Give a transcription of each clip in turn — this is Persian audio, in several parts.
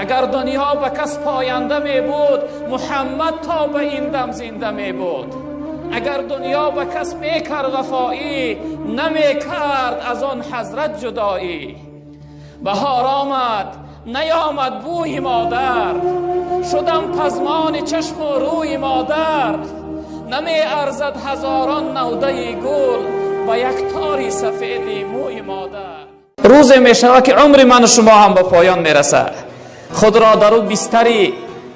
اگر دنیا به کس پاینده می بود، محمد تا به این دم زنده می بود. اگر دنیا به کس می کرد وفایی، نمی کرد از آن حضرت جدایی. بهار آمد نیامد بوی مادر، شدم پزمان چشم و روی مادر. نمی ارزد هزاران نوده گل، با یک تاری سفیدی موی مادر. روز می شود که عمر من و شما هم به پایان می رسه. خود را در او بستری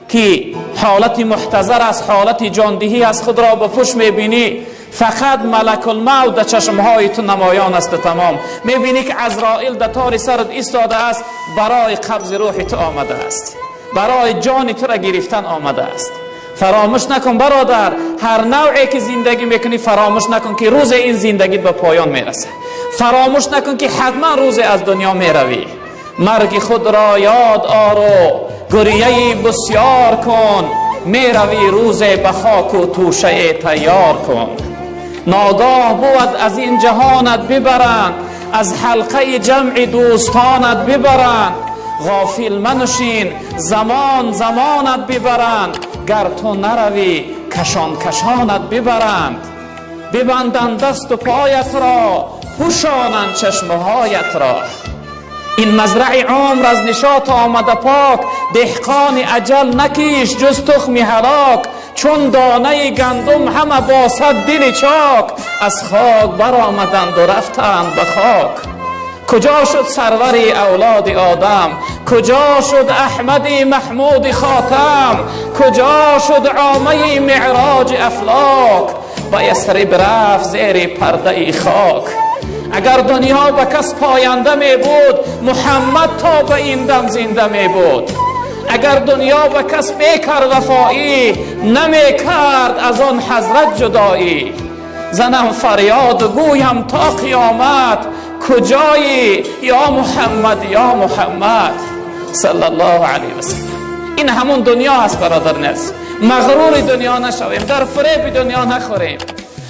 که حالت محتضر است، حالت جاندهی است، خود را به پشت می بینی. فقط ملک الموت در چشمهای تو نمایان است. تمام می بینی که عزرائیل در تار سرت ایستاده است، برای قبض روح تو آمده است، برای جان تو را گرفتن آمده است. فراموش نکن برادر، هر نوعی که زندگی میکنی فراموش نکن که روز این زندگی به پایان میرسه. فراموش نکن که حتما روز از دنیا میروی. مرگ خود را یاد آر و گریه بسیار کن، میروی روز به خاک و توشه تیار کن. ناگاه بود از این جهانت ببرند، از حلقه جمع دوستانت ببرند. غافل منشین زمان زمانت ببرند، گر تو نروی کشان کشانت ببرند. ببندند دست و پایت را، پوشانند چشمهایت را. این مزرع عمر از نشاط آمده پاک، دهقان اجل نکیش جز تخم هلاک. چون دانه گندم همه باسد دل چاک، از خاک برآمدند و رفتند به خاک. کجا شد سروری اولاد آدم، کجا شد احمدی محمود خاتم، کجا شد عامه معراج افلاک، با یثرب رفت زیر پرده خاک. اگر دنیا به کس پاینده می بود، محمد تا به این دم زنده می بود. اگر دنیا به کس می کرد وفایی، نمی کرد از آن حضرت جدایی. زنم فریاد و گویم تا قیامت، کجایی یا محمد یا محمد صلی الله علیه و سلم. این همون دنیا هست برادر ناز. مغرور دنیا نشویم، در فریب دنیا نخوریم.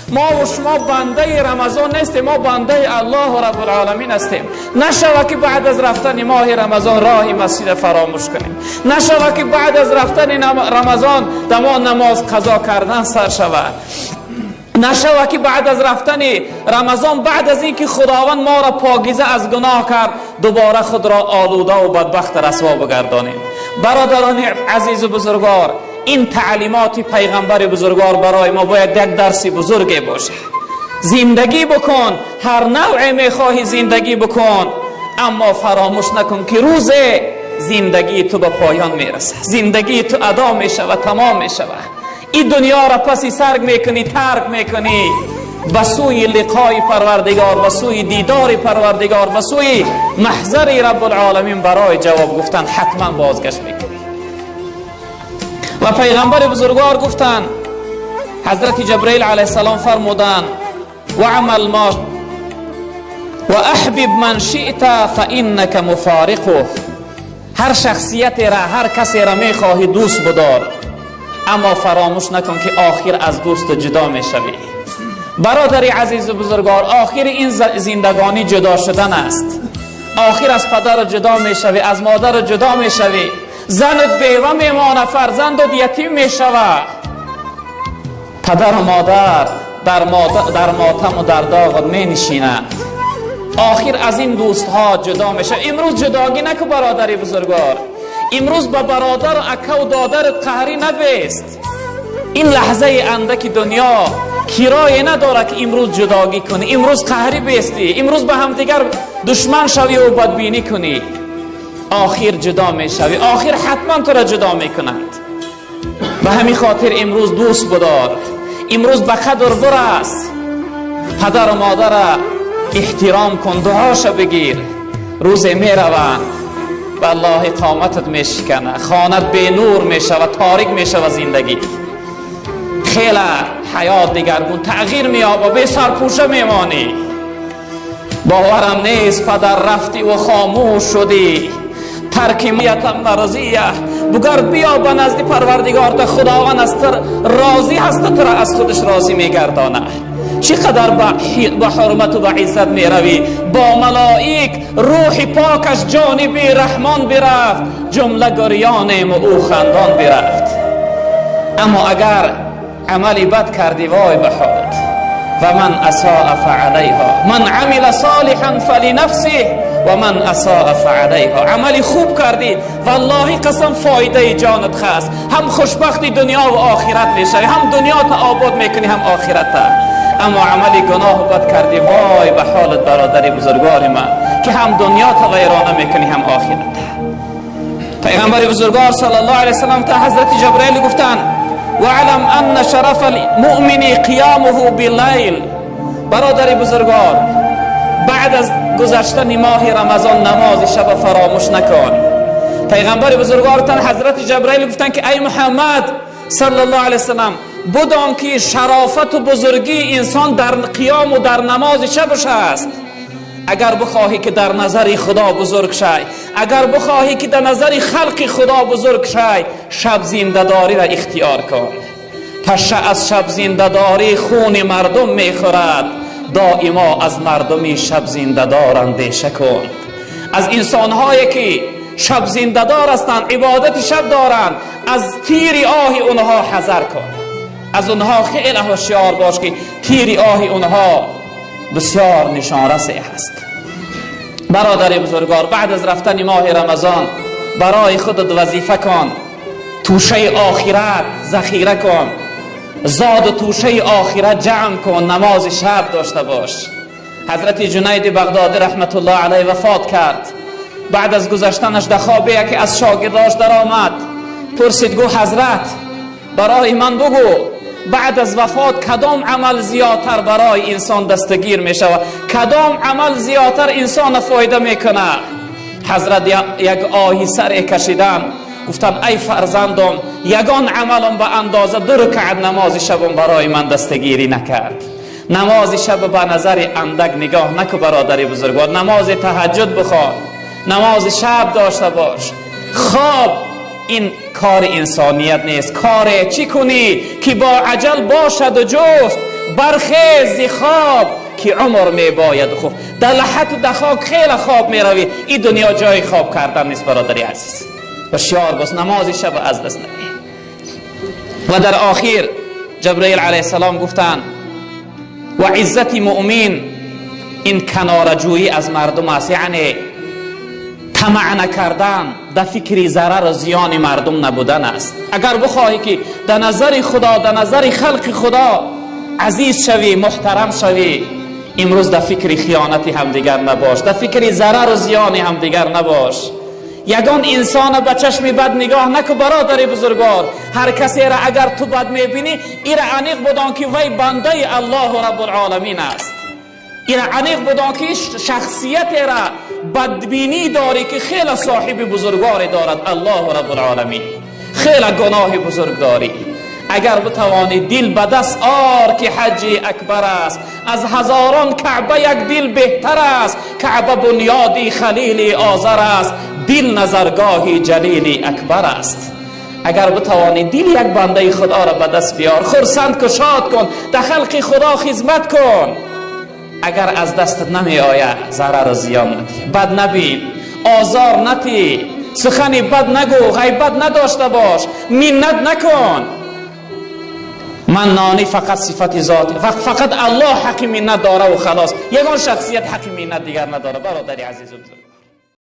ما و شما بنده رمضان نیستیم، ما بنده الله رب العالمین هستیم. نشوه که بعد از رفتن ماه رمضان راه مسجد فراموش کنیم. نشوه که بعد از رفتن رمضان دما نماز قضا کردن سر شود. نشوه که بعد از رفتن رمضان، بعد از اینکه خداوند ما را پاکیزه از گناه کرد، دوباره خود را آلوده و بدبخت رسوا بگردانیم. برادران عزیز و بزرگوار، این تعلیمات پیغمبر بزرگوار برای ما باید یک درس بزرگی باشه. زندگی بکن، هر نوعی میخواهی زندگی بکن، اما فراموش نکن که روز زندگی تو به پایان میرسه. زندگی تو ادا میشه و تمام میشه. این دنیا را پسی سرگ میکنی، ترک میکنی، به سوی لقای پروردگار، به سوی دیدار پروردگار، به سوی محضر رب العالمین برای جواب گفتن حتما بازگشت میکنی. و پیغمبر بزرگوار گفتن، حضرت جبرئیل علیه السلام فرمودن و عمل ما و احبب من شئت فانک مفارقه. هر شخصیت را، هر کسی را میخواهی دوست بدار، اما فراموش نکن که آخر از دوست جدا میشوی. برادری عزیز و بزرگوار، آخر این زندگانی جدا شدن است. آخر از پدر جدا میشوی، از مادر جدا میشوی، زنت بیوه میمانه، فرزندت یتیم میشوه. پدر و مادر در ماتم و در داغ می نشینند. آخر از این دوست ها جدا میشه. امروز جداگی نکن برادری بزرگوار. امروز با برادر و اکا و دادرت قهری نبیست. این لحظه اندک دنیا کرایه نداره که امروز جداگی کنی، امروز قهری بیستی، امروز به هم دیگر دشمن شوی و بدبینی کنی. آخر جدا میشوی، آخر حتما تو را جدا میکنند. به همین خاطر امروز دوست بدار، امروز به قدر برس، پدر و مادر را احترام کن، دعاش بگیر. روز میروند و الله قامتت میشکنه، خانت به نور میشه و تاریک میشه و زندگی خیلی حیات دیگرگون تغییر میابه، به سرپوشه میمانی. باورم نیست پدر رفتی و خاموش شدی، ترک میتم مرضیه بگرد بیا به نزد پروردگار تا خداوند است راضی هست، تو را از خودش راضی میگردانه. چقدر با حرمت و با عزت می روی. با ملائک روح پاکش جانب رحمان برفت، جمله گریانیم و او خندان برفت. اما اگر عملی بد کردی وای به حالت. و من اساء فعلیها، من عمل صالحا فلنفسه و من اساء فعلیها. عملی خوب کردی والله قسم فایده جانت خست، هم خوشبختی دنیا و آخرت میشه، هم دنیا تا آباد میکنی هم آخرت تا. اما عملی گناه بد کردی وای به حالت برادری بزرگوار من که هم دنیا تا ویرانه میکنی هم آخرت. پیغمبر بزرگوار صلی الله علیه وسلم تا حضرت جبرئیل گفتن وعلم ان شرف المؤمن قیامه باللیل. برادر بزرگوار، بعد از گذشتن ماه رمضان نماز شب فراموش نکن. پیغمبر بزرگوار تن حضرت جبرئیل گفتن که ای محمد صلی الله علیه وسلم بدان که شرافت و بزرگی انسان در قیام و در نماز شبش است. اگر بخواهی که در نظر خدا بزرگ شای، اگر بخواهی که در نظر خلق خدا بزرگ شای، شب زنده‌داری را اختیار کن. پس از شب زنده‌داری خون مردم میخورد، دائما از مردمی شب زنده‌دار اندیشه کن. از انسان‌هایی که شب زنده‌دار هستند، عبادت شب دارند، از تیر آه اونها حذر کن. از اونها خیلی هوشیار باش که تیر آه اونها بسیار نشانرس است. برادر بزرگوار، بعد از رفتن ماه رمضان برای خودت وظیفه کن، توشه آخرت ذخیره کن، زاد و توشه آخرت جمع کن، نماز شب داشته باش. حضرت جنید بغدادی رحمت الله علیه وفات کرد. بعد از گذشتنش در خواب یکی از شاگرداش در آمد، پرسید گو حضرت برای من بگو بعد از وفات کدام عمل زیادتر برای انسان دستگیر می شود، کدام عمل زیادتر انسان فایده می کنه؟ حضرت یک آهی سر کشیدن گفتن ای فرزندم یگان عملم به اندازه 2 رکعت نماز شبم برای من دستگیری نکرد. نماز شب به نظر اندک نگاه نکن برادر بزرگوار، نماز تهجد بخوان، نماز شب داشته باش. خواب این کار انسانیت نیست. کار چی کنی که با عجل باشد و جفت، برخیز خواب که عمر می باید خوب. در لحظت و دخاک خیلی خواب می روی، این دنیا جای خواب کردن نیست برادری عزیز. بسیار باش، نماز شب از دست ندهی. و در آخر جبرئیل علیه السلام گفتن و عزت مؤمن این کنارجویی از مردم است، یعنی طمع نکردن، در فکر ضرر و زیان مردم نبودن است. اگر بخواهی که در نظر خدا، در نظر خلق خدا عزیز شوی، محترم شوی، امروز در فکر خیانتی هم دیگر نباش، در فکر ضرر و زیانی هم دیگر نباش. یگان انسان به چشم بد نگاه نکن برادر بزرگوار. هر کسی را اگر تو بد میبینی ایره عنیق بدان که وی بنده الله رب العالمین است. ایره عنیق بدان که شخصیت را بدبینی داری که خیلی صاحب بزرگواری دارد الله رب العالمین، خیلی گناه بزرگ داری. اگر بتوانی دل به دست آر که حج اکبر است، از هزاران کعبه یک دل بهتر است. کعبه بنیادی خلیل آزر است، دل نظرگاهی جلیل اکبر است. اگر بتوانی دل یک بنده خدا را به دست بیار، خرسند کن، شاد کن، در خلق خدا خدمت کن. اگر از دستت نمی آید ضرر و زیان ندی، بد نبین، آزار نتی، سخنی بد نگو، غیبت نداشته باش، منت نکن. منانی فقط صفت ذات، فقط الله حق منت داره و خلاص. یگان شخصیت حق منت دیگر نداره برادری عزیز و بزرگ.